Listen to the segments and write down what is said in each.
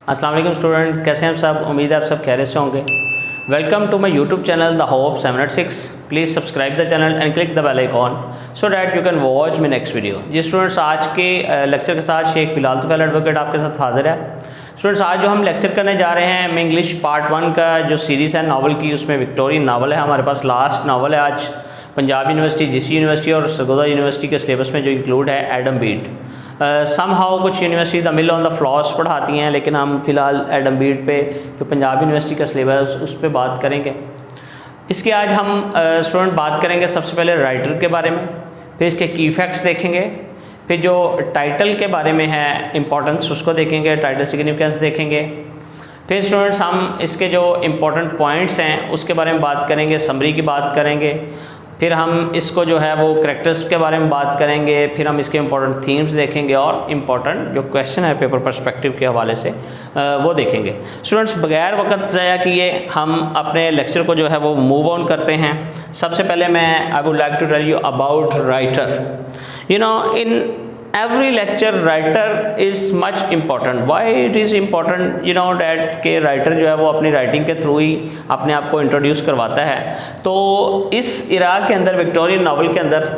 अस्सलाम वालेकुम स्टूडेंट, कैसे हैं सब। उम्मीद है आप सब खैरियत से होंगे। Welcome to my YouTube channel the hope 786। Please subscribe the channel and click the bell icon so that you can watch my next video. जी स्टूडेंट्स, आज के लेक्चर के साथ शेख बिलाल तुफैल एडवोकेट आपके साथ हाजिर है। स्टूडेंट्स, आज जो हम लेक्चर करने जा रहे हैं, मैं इंग्लिश पार्ट 1 का जो सीरीज़ है नावल की, उसमें विक्टोरियन नावल है हमारे पास। लास्ट नावल है आज पंजाब यूनिवर्सिटी, जीसी यूनिवर्सिटी और सरगोदा यूनिवर्सिटी के सिलेबस में जो इंक्लूड है एडम बीट। समहाउ कुछ university the mill on the floss पढ़ाती हैं, लेकिन हम फ़िलहाल एडम बीट पे जो पंजाब यूनिवर्सिटी का सिलेबस उस पर बात करेंगे। इसके आज हम स्टूडेंट बात करेंगे सबसे पहले राइटर के बारे में, फिर इसके की फैक्ट्स देखेंगे, फिर जो टाइटल के बारे में है इंपॉर्टेंस उसको देखेंगे, टाइटल सिग्निफिकेंस देखेंगे। फिर स्टूडेंट्स हम इसके जो इम्पोर्टेंट पॉइंट्स हैं उसके बारे में बात करेंगे, समरी की बात करेंगे। फिर हम इसको जो है वो करैक्टर्स के बारे में बात करेंगे। फिर हम इसके इंपॉर्टेंट थीम्स देखेंगे और इम्पॉर्टेंट जो क्वेश्चन है पेपर पर्सपेक्टिव के हवाले से वो देखेंगे। स्टूडेंट्स, बगैर वक्त ज़ाया किए हम अपने लेक्चर को जो है वो मूव ऑन करते हैं। सबसे पहले I would like to tell you about writer. You know, in every lecture writer is much important. Why it is important? You know that के राइटर जो है वो अपनी राइटिंग के थ्रू ही अपने आप को इंट्रोड्यूस करवाता है। तो इस इरा के अंदर, विक्टोरियन नावल के अंदर,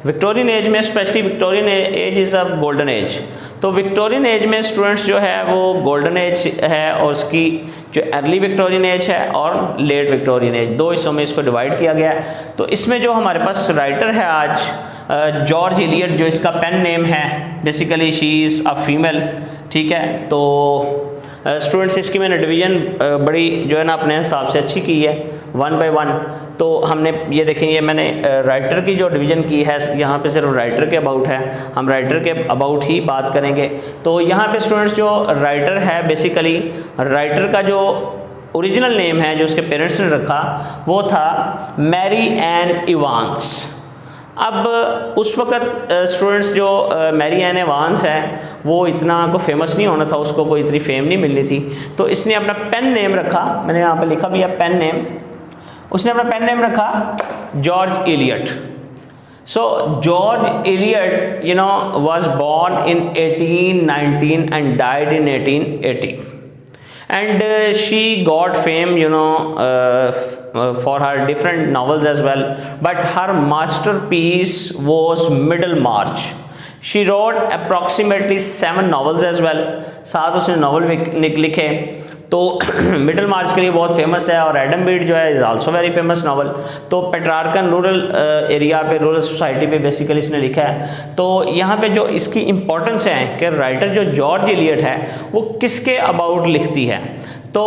विक्टोरियन एज में specially Victorian age is a golden age. तो विक्टोरियन एज में स्टूडेंट्स जो है वो गोल्डन एज है और उसकी जो अर्ली विक्टोरियन एज है और लेट विक्टोरियन एज, दो हिस्सों में इसको डिवाइड किया गया है। तो इसमें जो हमारे पास राइटर है आज जॉर्ज एलियट, जो इसका पेन नेम है, basically she is a female. ठीक है, तो स्टूडेंट्स इसकी मैंने डिवीज़न बड़ी जो है ना अपने हिसाब से अच्छी की है, 1 by 1। तो हमने ये देखेंगे, मैंने राइटर की जो डिवीज़न की है, यहाँ पे सिर्फ राइटर के अबाउट है, हम राइटर के अबाउट ही बात करेंगे। तो यहाँ पे स्टूडेंट्स जो राइटर है, बेसिकली राइटर का जो ओरिजिनल नेम है जो उसके पेरेंट्स ने रखा वो था मैरी एन इवांस। अब उस वक़्त स्टूडेंट्स जो मैरी एन इवांस है वो इतना को फेमस नहीं होना था, उसको कोई इतनी फेम नहीं मिलनी थी। तो इसने अपना पेन नेम रखा, मैंने यहाँ पे लिखा भी है पेन नेम, उसने अपना पेन नेम रखा George Eliot. So George Eliot you know was born in 1819 and died in 1880. And she got fame, you know, for her different novels as well. But her masterpiece was Middlemarch. She wrote approximately 7 novels as well. 7 उसने novel लिखे। तो middle मार्च के लिए बहुत famous है और Adam beat जो है is also very famous novel. तो पेट्रार्कन रूरल एरिया पे, रूरल सोसाइटी पे बेसिकली इसने लिखा है। तो यहाँ पे जो इसकी इम्पोर्टेंस है कि राइटर जो जॉर्ज एलियट है वो किसके अबाउट लिखती है, तो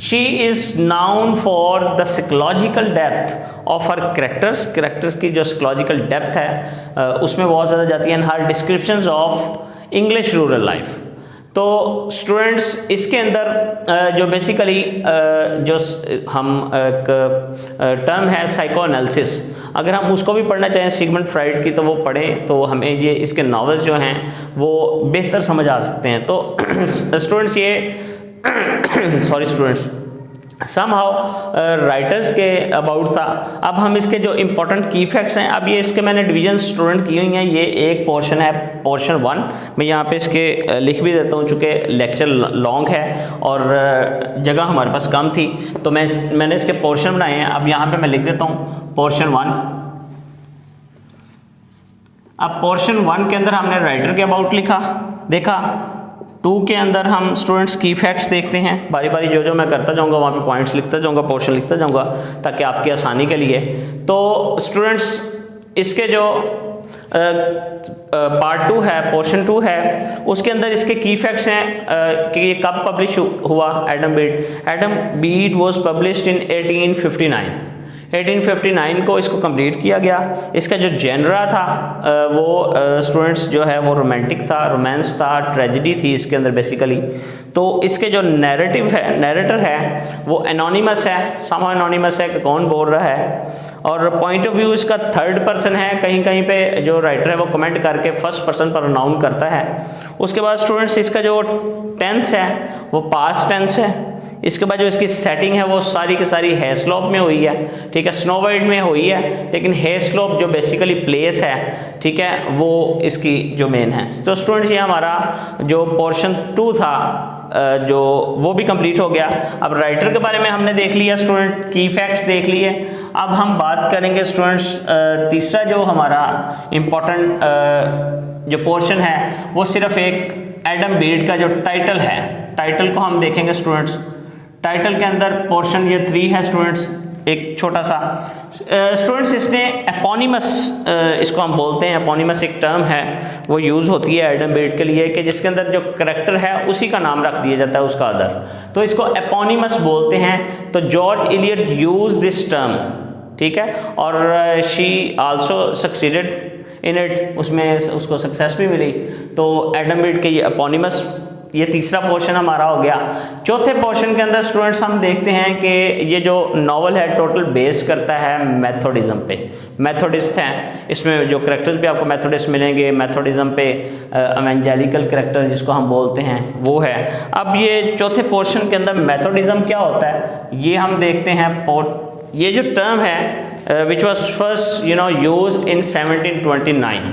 she is noun for the psychological depth of her characters की जो साइकोलॉजिकल डेप्थ है उसमें बहुत ज़्यादा जाती है। And her descriptions of English rural life. तो स्टूडेंट्स इसके अंदर जो बेसिकली जो हम एक टर्म है साइको एनालिसिस, अगर हम उसको भी पढ़ना चाहें सिगमंड फ्राइड की, तो वो पढ़ें तो हमें ये इसके नॉवेल्स जो हैं वो बेहतर समझ आ सकते हैं। तो स्टूडेंट्स ये सॉरी स्टूडेंट्स समहाउ राइटर्स के अबाउट था। अब हम इसके जो इम्पोर्टेंट की फैक्ट्स हैं, अब ये इसके मैंने डिवीजन स्टूडेंट की हुई हैं। ये एक पोर्शन है, पोर्शन 1, मैं यहाँ पे इसके लिख भी देता हूँ चूँकि लेक्चर लॉन्ग है और जगह हमारे पास कम थी, तो मैंने इसके पोर्शन बनाए हैं। अब यहाँ पे मैं लिख देता हूँ पोर्शन 1। अब पोर्शन 1 के अंदर हमने राइटर के अबाउट लिखा, देखा। 2 के अंदर हम स्टूडेंट्स की फैक्ट्स देखते हैं, बारी बारी जो मैं करता जाऊंगा वहाँ पे पॉइंट्स लिखता जाऊंगा, पोर्शन लिखता जाऊंगा ताकि आपकी आसानी के लिए। तो स्टूडेंट्स इसके जो पार्ट 2 है, पोर्शन 2 है, उसके अंदर इसके की फैक्ट्स हैं कि ये कब पब्लिश हुआ Adam Bede. Adam Bede was published in 1859। 1859 को इसको कंप्लीट किया गया। इसका जो जेनरा था वो स्टूडेंट्स जो है वो रोमांटिक था, रोमांस था, ट्रेजेडी थी इसके अंदर बेसिकली। तो इसके जो नैरेटर है वो एनोनिमस है, सम एनोनिमस है कि कौन बोल रहा है, और पॉइंट ऑफ व्यू इसका थर्ड पर्सन है। कहीं कहीं पे जो राइटर है वो कमेंट करके फर्स्ट पर्सन पर नाउन करता है। उसके बाद स्टूडेंट्स इसका जो टेंस है वो पास्ट टेंस है, इसके बाद जो इसकी सेटिंग है वो सारी की सारी हेस्लॉप में हुई है, ठीक है, स्नो वाइट में हुई है, लेकिन हेस्लॉप जो बेसिकली प्लेस है, ठीक है, वो इसकी जो मेन है। तो स्टूडेंट्स ये हमारा जो पोर्शन 2 था जो वो भी कंप्लीट हो गया। अब राइटर के बारे में हमने देख लिया स्टूडेंट, की फैक्ट्स देख लिए। अब हम बात करेंगे स्टूडेंट्स तीसरा जो हमारा इम्पोर्टेंट जो पोर्शन है वो सिर्फ एक एडम बीड का जो टाइटल है, टाइटल को हम देखेंगे स्टूडेंट्स। टाइटल के अंदर पोर्शन ये 3 है स्टूडेंट्स, एक छोटा सा स्टूडेंट्स इसने एपोनिमस, इसको हम बोलते हैं एपोनिमस, एक टर्म है वो यूज़ होती है एडम बीड के लिए कि जिसके अंदर जो करेक्टर है उसी का नाम रख दिया जाता है उसका अदर, तो इसको एपोनिमस बोलते हैं। तो George Eliot use this term, ठीक है, और she also succeeded in it, उसमें उसको सक्सेस भी मिली। तो एडम बीड के ये एपोनिमस, ये तीसरा पोर्शन हमारा हो गया। चौथे पोर्शन के अंदर स्टूडेंट्स हम देखते हैं कि ये जो नॉवल है टोटल बेस करता है मेथोडिज्म पे, मेथोडिस्ट हैं, इसमें जो करेक्टर्स भी आपको मेथोडिस्ट मिलेंगे, मेथोडिज्म पे एवेंजेलिकल करेक्टर जिसको हम बोलते हैं वो है। अब ये चौथे पोर्शन के अंदर मेथोडिज्म क्या होता है ये हम देखते हैं। ये जो टर्म है which was first used in 1729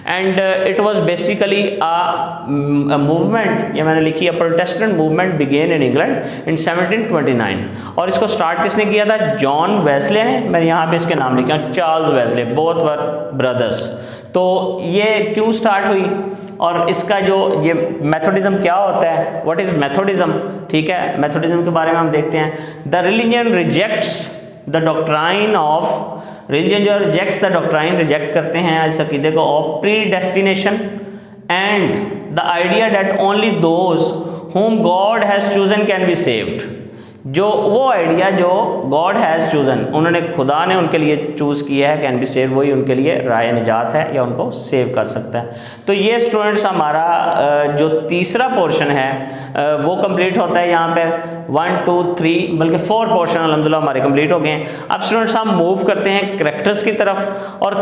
and it was basically a movement, ये मैंने लिखी है, Protestant movement began in England in 1729। और इसको स्टार्ट किसने किया था? जॉन वेस्ले ने। मैंने यहाँ पे इसके नाम लिखे हैं, Charles Wesley, both were brothers. तो ये क्यों स्टार्ट हुई और इसका जो ये मेथोडिज्म क्या होता है, व्हाट इज मेथोडिज्म, ठीक है, मेथोडिज्म के बारे में हम देखते हैं। The religion rejects the doctrine of, religion जो रिजेक्ट्स द डॉक्ट्राइन, रिजेक्ट करते हैं इस अकीदे को, of pre destination and the idea that only those whom God has chosen can be saved। जो वो आइडिया जो गॉड हैज़ चूजन, उन्होंने खुदा ने उनके लिए चूज़ किया है, कैन बी सेव, वही उनके लिए राय निजात है या उनको सेव कर सकता है। तो ये स्टूडेंट्स हमारा जो तीसरा पोर्शन है वो कंप्लीट होता है। यहाँ पे 1 2 3 बल्कि 4 पोर्शन अल्हम्दुलिल्लाह हमारे कंप्लीट हो गए हैं। अब स्टूडेंट्स हम मूव करते हैं करेक्टर्स की तरफ, और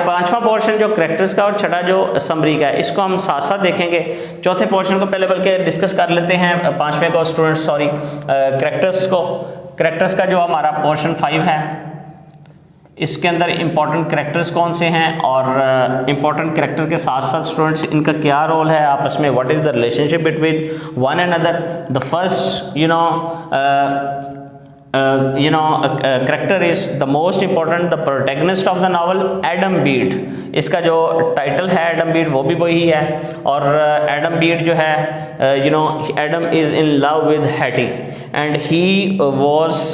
पांचवा पोर्शन जो करेक्टर्स का और छठा जो समरी का है इसको हम साथ साथ देखेंगे। चौथे पोर्शन को पहले बल्कि डिस्कस कर लेते हैं, पांचवें को स्टूडेंट्स सॉरी करेक्टर्स को। करेक्टर्स का जो हमारा पोर्शन 5 है इसके अंदर इंपॉर्टेंट करेक्टर्स कौन से हैं और इंपॉर्टेंट करेक्टर के साथ साथ स्टूडेंट्स इनका क्या रोल है आपस में, what is the relationship between one and other. The first character is the most important, the protagonist of the novel Adam Beed. इसका जो टाइटल है एडम बीड वो भी वही है, और एडम बीड जो है Adam is in love with Hattie and he was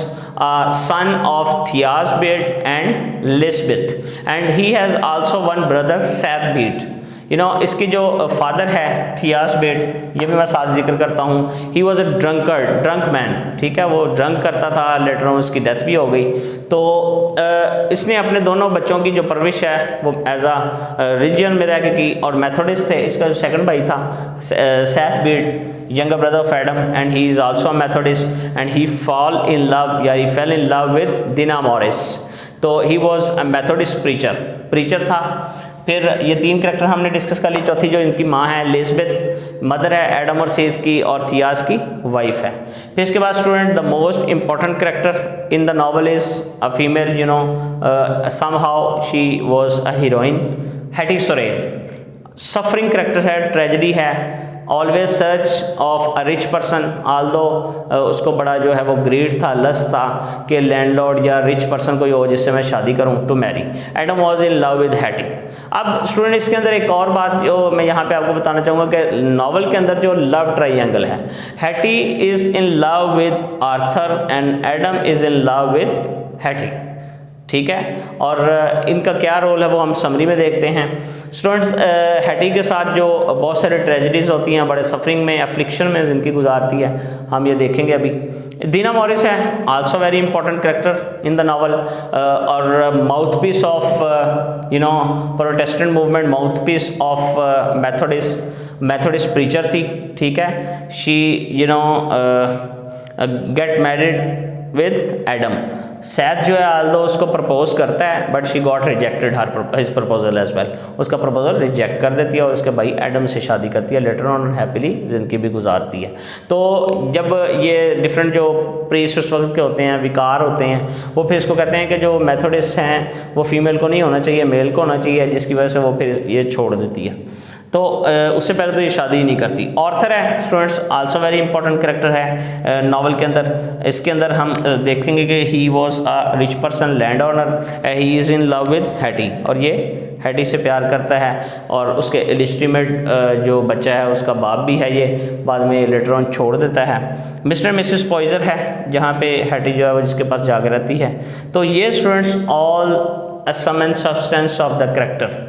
son of Thias Bede and Lisbeth, and he has also one brother Seth Bede। इसकी जो फादर है थियास बेड, ये भी मैं साथ जिक्र करता हूँ। He was a drunk man, ठीक है, वो ड्रंक करता था, लेटर ऑन उसकी डेथ भी हो गई। तो इसने अपने दोनों बच्चों की जो परवरिश है वो एज अ रिलीजन में रह के की, और मेथोडिस्ट थे। इसका जो सेकंड भाई था Seth Beed, younger brother of Adam, and he is also a Methodist, and he fell in love with Dina Morris। तो he was a Methodist preacher था। फिर ये 3 करेक्टर हमने डिस्कस कर ली। चौथी जो इनकी माँ है एलिज़ाबेथ, मदर है एडम और सेथ की, और थियास की वाइफ है। फिर इसके बाद student the most important character in the novel is a female, somehow she was a heroine, Hattie sorrel. Suffering character है, ट्रेजेडी है, always search of a rich person, Aldous उसको बड़ा जो है वो ग्रीड था, लस्ट था कि लैंडलॉर्ड या रिच पर्सन कोई हो जिससे मैं शादी करूं, to marry. Adam was in love with Hetty. अब स्टूडेंट इसके अंदर एक और बात जो मैं यहाँ पे आपको बताना चाहूँगा कि नॉवल के अंदर जो लव ट्राइंगल है, Hattie is in love with Arthur and Adam is in love with Hattie, ठीक है। और इनका क्या रोल है वो हम समरी में देखते हैं। स्टूडेंट्स हैटी के साथ जो बहुत सारे ट्रेजेडीज़ होती हैं, बड़े सफरिंग में, एफ्लिक्शन में ज़िंदगी गुजारती है, हम ये देखेंगे अभी। दीना मॉरिस है, also very important character in the novel, और mouthpiece of Protestant movement, mouthpiece of Methodist preacher थी, ठीक है। She get married with Adam. Seth जो है आल्दो उसको प्रपोज करता है but she got rejected his proposal as well, उसका प्रपोजल रिजेक्ट कर देती है और उसके भाई एडम से शादी करती है, लेटर ऑन हैप्पीली ज़िंदगी भी गुजारती है। तो जब ये डिफरेंट जो प्रीस्ट उस वक्त के होते हैं, विकार होते हैं, वो फिर इसको कहते हैं कि जो मेथोडिस्ट हैं वो फीमेल को नहीं होना चाहिए, मेल को होना चाहिए, जिसकी वजह से वो फिर ये छोड़ देती है। तो उससे पहले तो ये शादी ही नहीं करती। ऑर्थर है students, also very important character है नावल के अंदर। इसके अंदर हम देखेंगे कि he was a rich person, land owner, he is in love with Hattie, और ये हैटी से प्यार करता है, और उसके इलिस्टिमेट जो बच्चा है उसका बाप भी है, ये बाद में लेटर ऑन छोड़ देता है। मिस्टर मिसेस पॉइजर है जहाँ पे हैटी जो है वो जिसके पास जाकर रहती है। तो ये students all sum and substance of the character.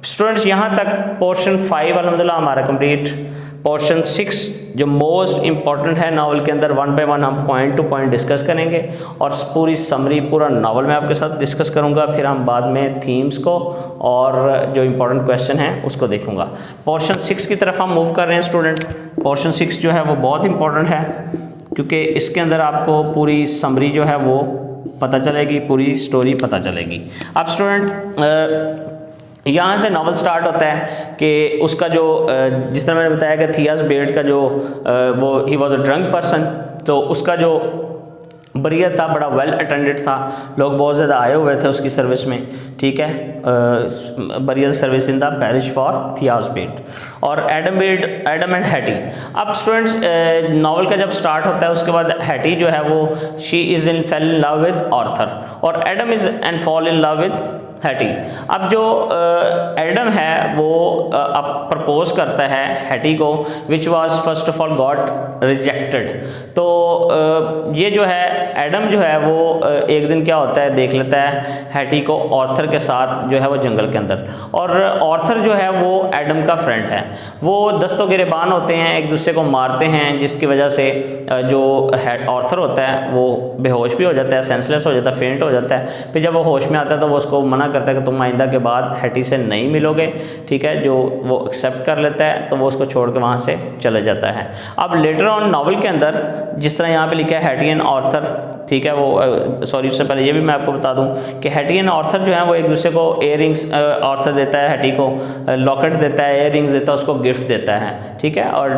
Students यहाँ तक पोर्शन 5 अलहम्दुलिल्लाह हमारा कंप्लीट। पोर्शन 6 जो मोस्ट इंपॉर्टेंट है नावल के अंदर, 1 बाय 1 हम पॉइंट टू पॉइंट डिस्कस करेंगे और पूरी समरी पूरा नावल मैं आपके साथ डिस्कस करूँगा। फिर हम बाद में थीम्स को और जो इंपॉर्टेंट क्वेश्चन है उसको देखूँगा। पोर्शन 6 की तरफ हम मूव कर रहे हैं स्टूडेंट। पोर्शन 6 जो है वो बहुत इंपॉर्टेंट है क्योंकि इसके अंदर आपको पूरी समरी जो है वो पता चलेगी, पूरी स्टोरी पता चलेगी। अब स्टूडेंट यहाँ से नावल स्टार्ट होता है कि उसका जो जिस तरह मैंने बताया कि थियास बेड का जो वो he was a drunk person, तो उसका जो बरियर था बड़ा वेल अटेंडेड था, लोग बहुत ज़्यादा आए हुए थे उसकी सर्विस में, ठीक है, burial service in the parish for Thias Bede और एडम एंड हैटी। अब स्टूडेंट्स नावल का जब स्टार्ट होता है उसके बाद हैटी जो है वो she is in fell in love with Arthur और Adam is and fall in love with Hetty. अब जो एडम है वो अब प्रपोज करता है हैटी को, which was first of all got rejected. तो ये जो है एडम जो है वो एक दिन क्या होता है देख लेता है हैटी को आर्थर के साथ जो है वो जंगल के अंदर, और आर्थर जो है वो एडम का फ्रेंड है। वो दस्तों गिरेबान होते हैं, एक दूसरे को मारते हैं, जिसकी वजह से जो आर्थर होता है वो बेहोश भी हो जाता है, सेंसलेस हो जाता है, फेंट हो जाता है। फिर जब वो होश में आता है तो वो उसको मना करता है कि तुम आइंदा के बाद हैटी से नहीं मिलोगे, ठीक है, जो वो एक्सेप्ट कर लेता है, तो वो उसको छोड़ के वहाँ से चले जाता है। अब लेटर ऑन नावल के अंदर जिस तरह यहाँ पे लिखा है हैटी एंड आर्थर, ठीक है, वो सॉरी उससे पहले ये भी मैं आपको बता दूं कि हैटी एंड आर्थर जो है वो एक दूसरे को इयर रिंग्स, आर्थर देता है हैटी को लॉकेट देता है, इयर रिंग्स देता है, उसको गिफ्ट देता है, ठीक है, और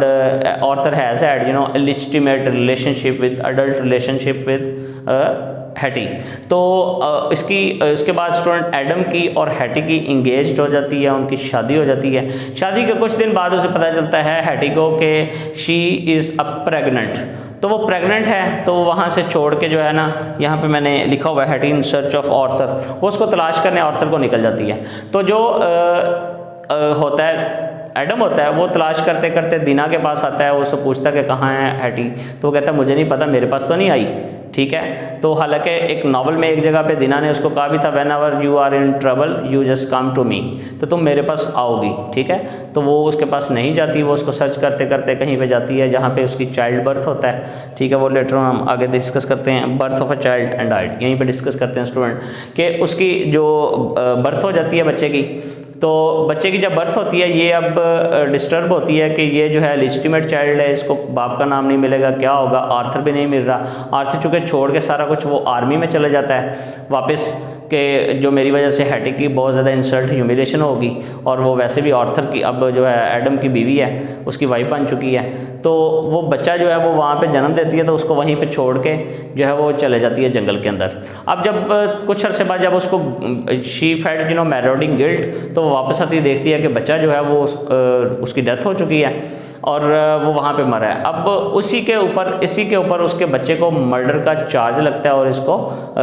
Arthur has had illegitimate relationship with adult relationship with Hattie. तो इसके बाद स्टूडेंट एडम की और हैटी की इंगेज्ड हो जाती है, उनकी शादी हो जाती है। शादी के कुछ दिन बाद उसे पता चलता है हैटी को कि शी इज़ अ प्रेग्नेंट, तो वो प्रेग्नेंट है, तो वहाँ से छोड़ के जो है ना, यहाँ पे मैंने लिखा हुआ है Hattie in search of Arthur, वो उसको तलाश करने आर्थर को निकल जाती है। तो जो होता है एडम होता है वो तलाश करते करते दीना के पास आता है, वो उससे पूछता है कि कहाँ है हैटी, तो वो कहता है मुझे नहीं पता, मेरे पास तो नहीं आई, ठीक है। तो हालांकि एक नावल में एक जगह पे दीना ने उसको कहा भी था whenever you are in trouble you just come to me, तो तुम मेरे पास आओगी, ठीक है। तो वो उसके पास नहीं जाती, वो उसको सर्च करते करते कहीं पे जाती है जहाँ पे उसकी चाइल्ड बर्थ होता है, ठीक है। वो लेटर हम आगे डिस्कस करते हैं, birth of a child and died, यहीं पे डिस्कस करते हैं स्टूडेंट कि उसकी जो बर्थ हो जाती है बच्चे की। तो बच्चे की जब बर्थ होती है ये अब डिस्टर्ब होती है कि ये जो है लेजिटिमेट चाइल्ड है, इसको बाप का नाम नहीं मिलेगा, क्या होगा। आर्थर भी नहीं मिल रहा, आर्थर चूँकि छोड़ के सारा कुछ वो आर्मी में चला जाता है वापस, कि जो मेरी वजह से हैटी की बहुत ज़्यादा इंसल्ट ह्यूमिलेशन होगी, और वो वैसे भी आर्थर की अब जो है एडम की बीवी है, उसकी वाइफ बन चुकी है। तो वो बच्चा जो है वो वहाँ पे जन्म देती है, तो उसको वहीं पे छोड़ के जो है वो चले जाती है जंगल के अंदर। अब जब कुछ अरसे बाद जब उसको शी फेल्ट मैरोडिंग गिल्ट, तो वो वापस आती देखती है कि बच्चा जो है वो उसकी डेथ हो चुकी है और वो वहाँ पे मरा है। अब इसी के ऊपर उसके बच्चे को मर्डर का चार्ज लगता है और इसको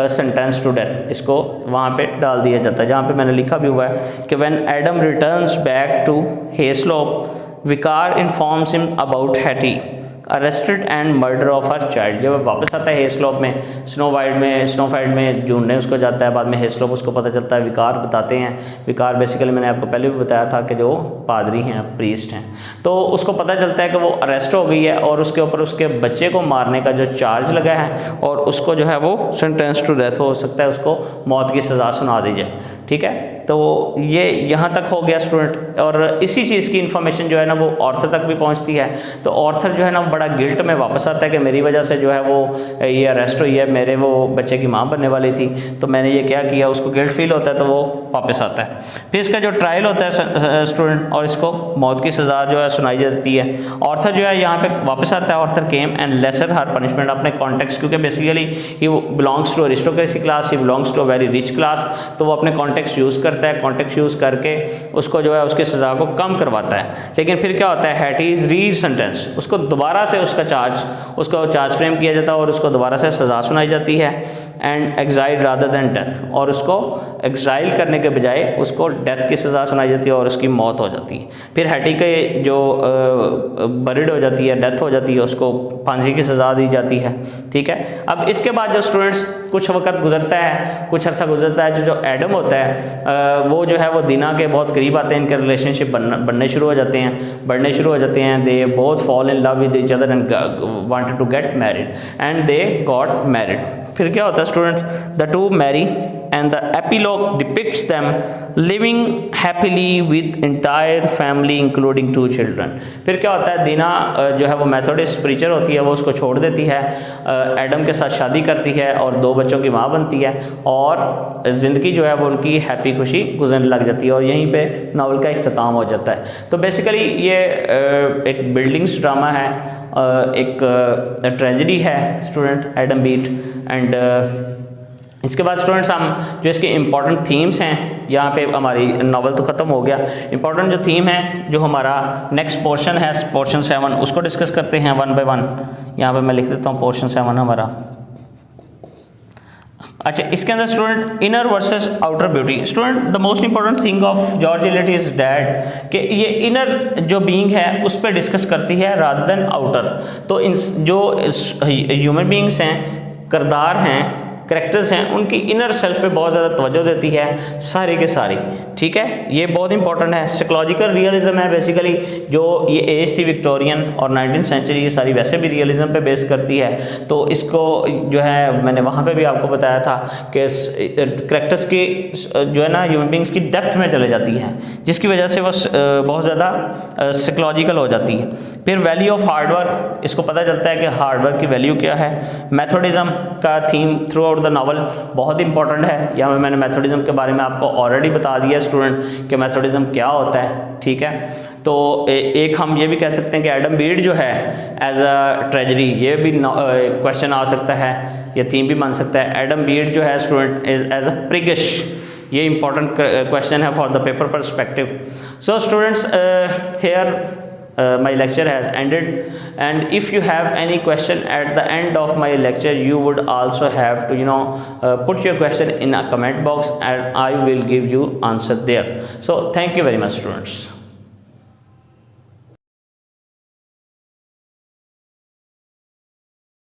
सेंटेंस टू डेथ इसको वहाँ पे डाल दिया जाता है, जहाँ पे मैंने लिखा भी हुआ है कि when Adam returns back to Hayslope vicar informs him about Hetty arrested and murder of her child. जब वापस आता है हेस्लोप में, स्नोफाइड में ढूंढने उसको जाता है, बाद में हेस्लोप उसको पता चलता है, विकार बताते हैं। विकार बेसिकली मैंने आपको पहले भी बताया था कि जो पादरी हैं, प्रीस्ट हैं, तो उसको पता चलता है कि वो अरेस्ट हो गई है और उसके ऊपर उसके बच्चे को मारने का जो चार्ज लगा है और उसको जो है वो सेंटेंस टू डेथ हो सकता है, उसको मौत की सज़ा सुना दी जाए, ठीक है। तो ये यहाँ तक हो गया स्टूडेंट, और इसी चीज़ की इन्फॉर्मेशन जो है ना वो ऑर्थर तक भी पहुँचती है। तो ऑर्थर जो है ना बड़ा गिल्ट में वापस आता है कि मेरी वजह से जो है वो ये अरेस्ट हुई है, मेरे वो बच्चे की माँ बनने वाली थी, तो मैंने ये क्या किया, उसको गिल्ट फील होता है, तो वो वापस आता है। फिर इसका जो ट्रायल होता है स्टूडेंट, और इसको मौत की सज़ा जो है सुनाई जाती है। ऑर्थर जो है यहाँ पे वापस आता है, Arthur came and lesser her punishment, अपने कॉन्टेक्स्ट, क्योंकि basically he belongs to aristocracy class, he belongs to a very rich class, तो वो अपने कॉन्टेक्स्ट यूज़ करता है, कॉन्टेक्स्ट यूज़ करके उसको जो है उसकी सज़ा को कम करवाता है। लेकिन फिर क्या होता है, हैटी इज़ री सेंटेंस, उसको दोबारा से उसको चार्ज फ्रेम किया जाता है और उसको दोबारा से सज़ा सुनाई जाती है, and exile rather than death, और उसको एक्साइल करने के बजाय उसको डेथ की सज़ा सुनाई जाती है और उसकी मौत हो जाती है। फिर हैटी के जो बरिड हो जाती है, डेथ हो जाती है, उसको फांसी की सज़ा दी जाती है, ठीक है। अब इसके बाद जो स्टूडेंट्स कुछ वक्त गुजरता है, कुछ अर्सा गुजरता है, जो एडम होता है वो जो है वो दीना के बहुत करीब आते हैं, इनके रिलेशनशिप बढ़ने शुरू हो जाते हैं, they both fall in love with each other and wanted to get married and they got married. फिर क्या होता है students, the two marry and the epilogue depicts them living happily with entire family including 2 children. फिर क्या होता है, दीना जो है वो मेथोडिस्ट प्रीचर होती है, वो उसको छोड़ देती है, एडम के साथ शादी करती है और 2 बच्चों की माँ बनती है, और ज़िंदगी जो है वो उनकी हैप्पी खुशी गुजरने लग जाती है, और यहीं पे नावल का इख्तिताम हो जाता है। तो बेसिकली ये एक बिल्डिंग्स ड्रामा है, एक ट्रेजेडी है स्टूडेंट, एडम बीट, एंड इसके बाद स्टूडेंट्स हम जो इसके इम्पॉर्टेंट थीम्स हैं, यहाँ पे हमारी नावल तो ख़त्म हो गया, इम्पॉर्टेंट जो थीम है जो हमारा नेक्स्ट पोर्शन है, पोर्शन 7, उसको डिस्कस करते हैं 1 बाय 1। यहाँ पे मैं लिख देता हूँ पोर्शन 7 हमारा। अच्छा, इसके अंदर student inner versus outer beauty. Student the most important thing of George Eliot is that कि ये इनर जो बीइंग है उस पर डिस्कस करती है रादर देन आउटर। तो इन जो ह्यूमन बीइंग्स हैं, किरदार हैं, करेक्टर्स हैं, उनकी इनर सेल्फ पे बहुत ज़्यादा तवज्जो देती है सारी के सारी, ठीक है। ये बहुत इंपॉर्टेंट है। साइकोलॉजिकल रियलिज्म है बेसिकली, जो ये एज थी विक्टोरियन और 19th सेंचुरी, ये सारी वैसे भी रियलिज्म पे बेस करती है। तो इसको जो है मैंने वहाँ पे भी आपको बताया था कि करेक्टर्स की जो है ना ह्यूमन बींग्स की डेप्थ में चले जाती हैं, जिसकी वजह से वो बहुत ज़्यादा साइकोलॉजिकल हो जाती है। फिर वैल्यू ऑफ हार्डवर्क, इसको पता चलता है कि हार्डवर्क की वैल्यू क्या है। मैथोडिज्म का theme through out the novel बहुत इंपॉर्टेंट है। यहाँ पे मैंने मैथोडिज्म के बारे में आपको ऑलरेडी बता दिया स्टूडेंट कि मैथोडिज्म क्या होता है, ठीक है। तो एक हम ये भी कह सकते हैं कि एडम बीड जो है एज अ ट्रेजरी, ये भी क्वेश्चन आ सकता है, ये थीम भी बन सकता है। एडम बीड जो है स्टूडेंट एज अ प्रिगिश, ये इंपॉर्टेंट क्वेश्चन है for the paper perspective. So students here my lecture has ended, and if you have any question at the end of my lecture, you would also have to put your question in a comment box and I will give you answer there. So thank you very much students.